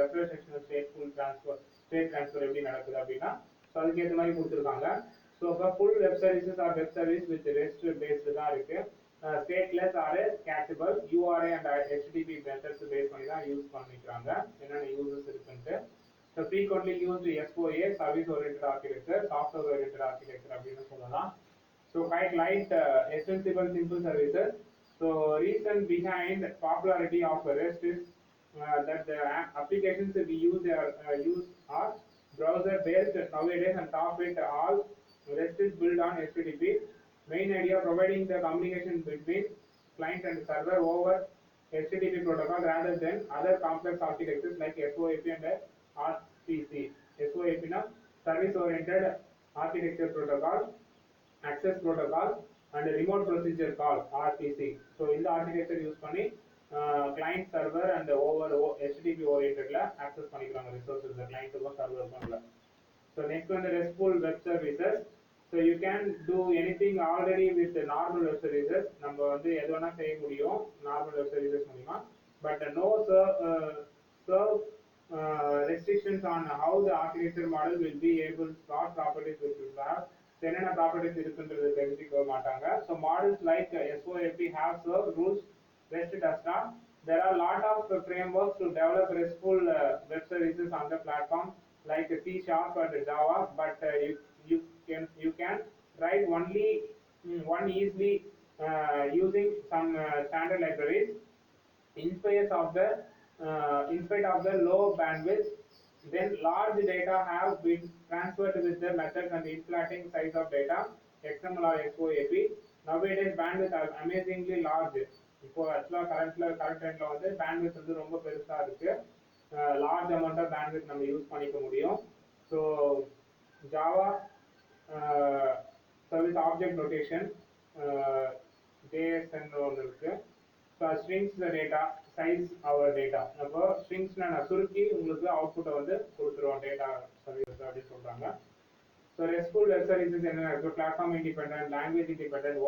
ரெஃப்ரெஷனல் state transfer எப்படி நடக்குது அப்படின்னா ஸோ அதுக்கேற்ற மாதிரி கொடுத்துருக்காங்க. ஸோ இப்போ full web services or web service with REST based தான் இருக்கு. Stateless or cacheable URI and HTTP methods base பண்ணி தான் யூஸ் பண்ணிக்கிறாங்க. என்னென்ன யூசஸ் இருக்குன்ட்டு. So frequently used SOA service oriented architecture, software oriented architecture அப்படின்னு சொல்லலாம். So quite light, extensible, simple services. So reason behind popularity of REST is that the applications we use are browser based nowadays, and top it all REST is built on HTTP. Main idea providing the communication between client and server over HTTP protocol rather than other complex architectures like SOAP and RPC. SOAP na service oriented architecture protocol, access protocol and remote procedure call RPC. So in the architecture use பண்ணி client server and over HTTP oriented la access பண்ணிக்கிறாங்க resources client க்கும் server க்கும். So next one, the RESTful web services. So you can do anything already with the normal web services. நம்ம வந்து எது வேணா செய்ய முடியும் normal web services மூலமா. But no serve restrictions on how the architecture model will be able to what properties which will have. என்னென்ன properties இருக்குன்றது தெரிஞ்சுக்க மாட்டாங்க. So models like SOAP have served rules REST does not. There are a lot of frameworks to develop RESTful web services on the platform like C# and Java, but you can write only one easily using some standard libraries. In spite of the low bandwidth, then large data have been transferred with the methods and inflating size of data, XML or SOAP. Nowadays bandwidth are amazingly large. இப்போ ஆக்சுவலாக current டைம்ல வந்து bandwidth வந்து ரொம்ப பெருசா இருக்கு. Large amount of bandwidth நம்ம use பண்ணிக்க முடியும். So Java service object notation JSN ஒன்று இருக்கு. So strings the data size அவர் டேட்டா. அப்போ ஸ்ட்ரிங்ஸ்னா நான் சுருக்கி உங்களுக்கு அவுட்புட்டை வந்து கொடுத்துருவோம் டேட்டா சர்வீஸ் அப்படின்னு சொல்றாங்க. ஸோ RESTful web services என்ன இருக்கு? Platform independent, language independent,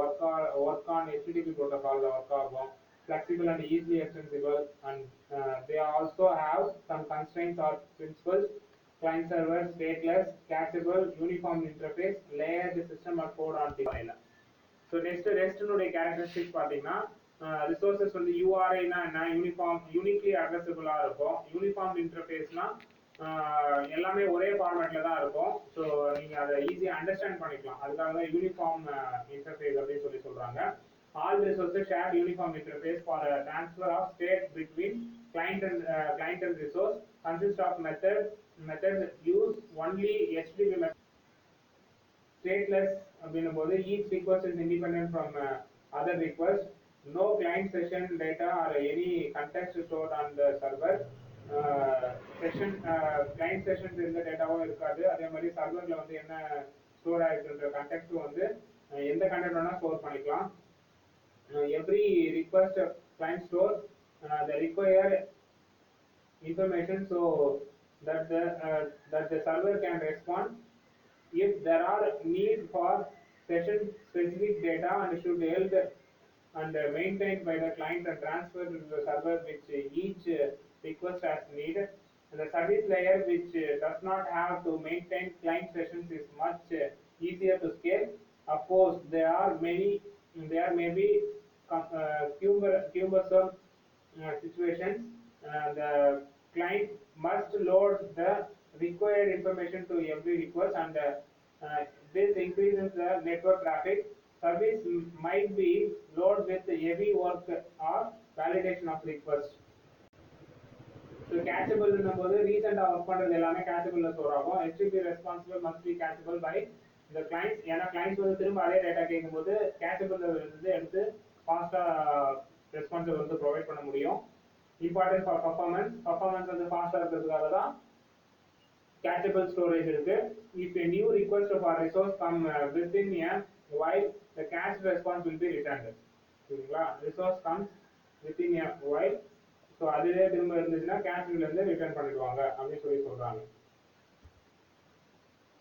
work on HTTP ப்ரோட்டோகால்ல ஒர்க் ஆகும், flexible and easily extensible, and they also have some constraints or principles. Client server, stateless, cacheable, uniform interface, layered system or code on device. So next REST னுடைய characteristics பாத்தீங்கன்னா resources வந்து URI னா என்ன, uniquely அட்ரஸபிளா இருக்கும். Uniform இன்டர்ஃபேஸ்னா எல்லாமே ஒரே ஃபார்மேட்ல தான் இருக்கும். So நீங்க அதை ஈஸியா அண்டர்ஸ்டாண்ட் பண்ணிக்கலாம். அதுக்காக தான் யூனிஃபார்ம் இன்டர்ஃபேஸ் அப்படின்னு சொல்றாங்க. All resources share uniform interface for a transfer of state between client and resource. Consists of methods use only HTTP method. Stateless அப்படின்னும் போது each request is independent from other requests. No client session data or any context stored on the server. Client sessions இந்த டேட்டாவும் இருக்காது. அதே மாதிரி சர்வர்ல வந்து என்ன store ஆயிருக்குன்ற conduct வந்து எந்த கண்டெக்ட் வேணா ஸ்டோர் பண்ணிக்கலாம். Every request client stores the required information so that the server can respond. If there are need for session specific data and should held and maintained by the client and transferred to the server which each request has need. And the service layer which does not have to maintain client sessions is much easier to scale. Of course, there may be cumbersome situations. The client must load the required information to every request, and this increases the network traffic. Service might be loaded with heavy work or validation of request. So cacheable போது ரீசெண்டா work பண்றது எல்லாமே cacheable store ஆகும். HTTP responsible must be cacheable by the clients. ஏன்னா clients வந்து திரும்ப அதே data கேட்கும்போது cacheable இருந்து எடுத்து ஃபாஸ்டா ரெஸ்பான்சிவ் வந்து ப்ரொவைட் பண்ண முடியும். இம்பார்ட்டன்ட் ஃபார் பர்ஃபார்மன்ஸ் வந்து ஃபாஸ்டா இருக்கிறதுக்காக தான் cacheable storage இருக்கு. If a new request for a resource come within a while, the cached response will be returned. சரிங்களா? resource comes within a while, so அதுவே திரும்ப இருந்துச்சுன்னா கேஷ்ல இருந்து ரிட்டர்ன் பண்ணிடுவாங்க அப்படின்னு சொல்றாங்க.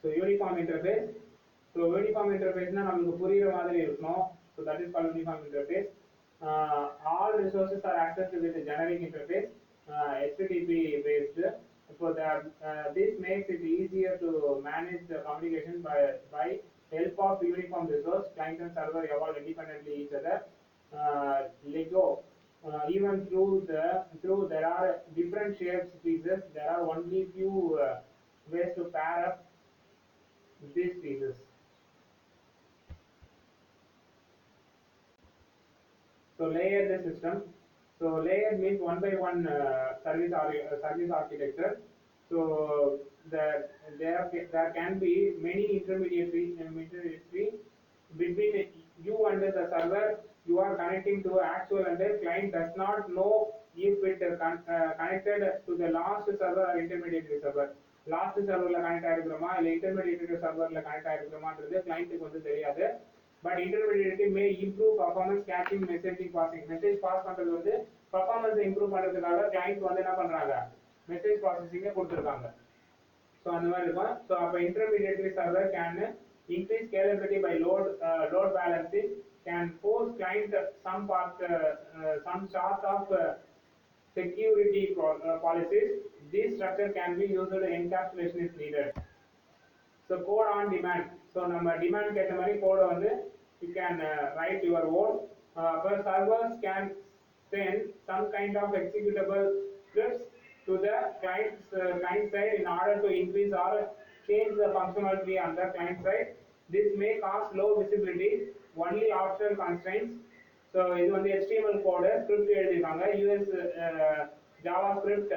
So uniform interface. So uniform இன்டர்ஃபேஸ்னா நமக்கு புரியுற மாதிரி இருக்கணும். So that is called uniform interface. All resources are accessed with a generic interface. HTTP based. So that this makes it easier to manage the communication by help of uniform resource. Client and server evolve independently each other. Lego. Even through there are different shapes pieces, there are only few ways to pair up these pieces. So layer the system. So layer means one by one service architecture. So there can be many intermediary between you and the server. You are connecting to actual, and the client does not know if it connected to the last server or intermediary server. Last சர்வர்ல connect ஆயிருக்கிறோமா இல்ல intermediate சர்வர்ல connect ஆயிருக்கிறோமான்றது கிளைண்ட்டுக்கு வந்து தெரியாது. But intermediate may improve performance caching messaging passing. Message pass பண்றது வந்து பர்ஃபார்மன்ஸ் இம்ப்ரூவ் பண்றதுக்காக கிளைண்ட் வந்து என்ன பண்றாங்க, மெசேஜ் ப்ராசஸிங்க கொடுத்துருக்காங்க. ஸோ அந்த மாதிரி இருக்கும். ஸோ அப்போ intermediary server can increase scalability by load balancing, can force client some sort of security policies. This structure can be used in encapsulation if needed. So code on demand. So நம்ம demand கேட்ட மாதிரி code வந்து you can write your own. But servers can send some kind of executable scripts to the client side in order to increase or change the functionality on the client side. This may cause low visibility, only optional constraints. So இது வந்து HTML code script எழுதிருக்காங்க. US JavaScript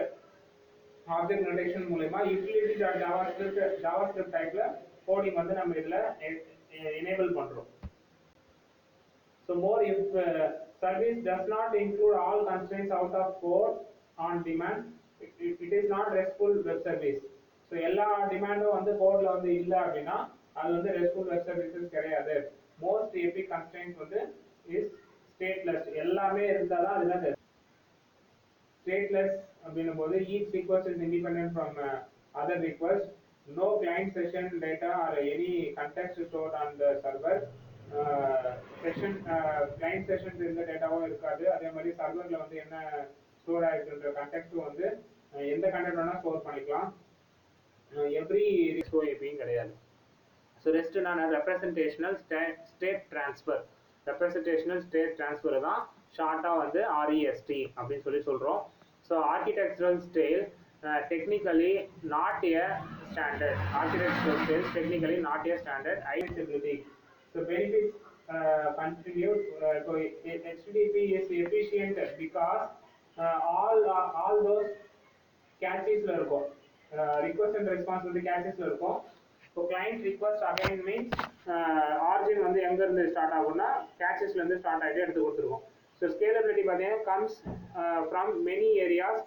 object notation மூலமா utility.javascript டைப்ல coding வந்து நம்ம இதுல enable பண்றோம். So more if service does not include all constraints out of code on demand, it is not RESTful web service. So எல்லா டிமாண்டும் வந்து கோட்ல வந்து இல்ல அப்படின்னா அது வந்து RESTful web services கிடையாது. Most epic constraints வந்து is stateless. எல்லாமே இருந்தாதான் அதுதான் stateless அப்படின்னும் போது each request is independent from other request. No client session data or any context stored on the server. Client sessions இந்த டேட்டாவும் இருக்காது. அதே மாதிரி சர்வர்ல வந்து என்ன ஸ்டோர் ஆயிருக்குன்ற கண்டெக்ஸ்டும் வந்து எந்த கண்டெக்ட் வேணா ஸ்டோர் பண்ணிக்கலாம். எவ்ரி எப்படியும் கிடையாது. ஸோ ரெஸ்ட் நான் representational state transfer. Representational state transfer தான் ஷார்ட்டாக வந்து REST அப்படின்னு சொல்கிறோம். So architectural style technically not a standard. Architectural scale technically not a standard. Identity. So benefits continued. So HTTP is efficient because all those caches இருக்கும். Request and response வந்து caches இருக்கும். So client request again means origin வந்து எங்க இருந்து start ஆகும்னா caches ல இருந்து start ஆயிட்டு எடுத்து கொடுத்துருவோம். So scalability பார்த்தீங்கன்னா comes from many areas.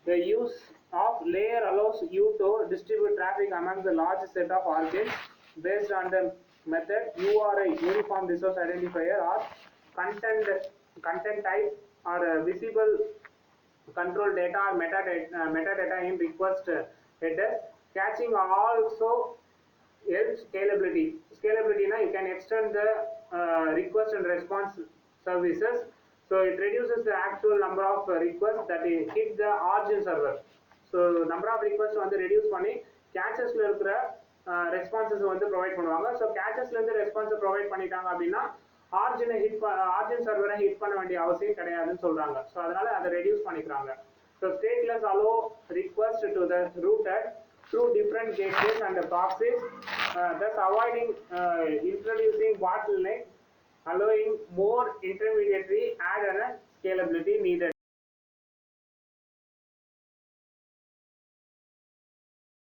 The use of layer allows you to distribute traffic among the large set of origins based on the method URI, uniform resource identifier, or content type, or visible control data or metadata in request header. Caching also helps scalability. Scalability na you can extend the request and response services. So it reduces the actual number of requests that hit the origin server. So number of requests வந்து reduce பண்ணி caches-ல இருக்கிற responses வந்து provide பண்ணுவாங்க. So caches-ல இருந்து response provide பண்ணிட்டாங்க அப்படின்னா origin server hit பண்ண வேண்டிய அவசியம் கிடையாதுன்னு சொல்றாங்க. So அதனால அதை reduce பண்ணிக்கிறாங்க. So stateless allow request to the router through different gateways and proxies, thus avoiding introducing bottlenecks, allowing more intermediary add and scalability needed.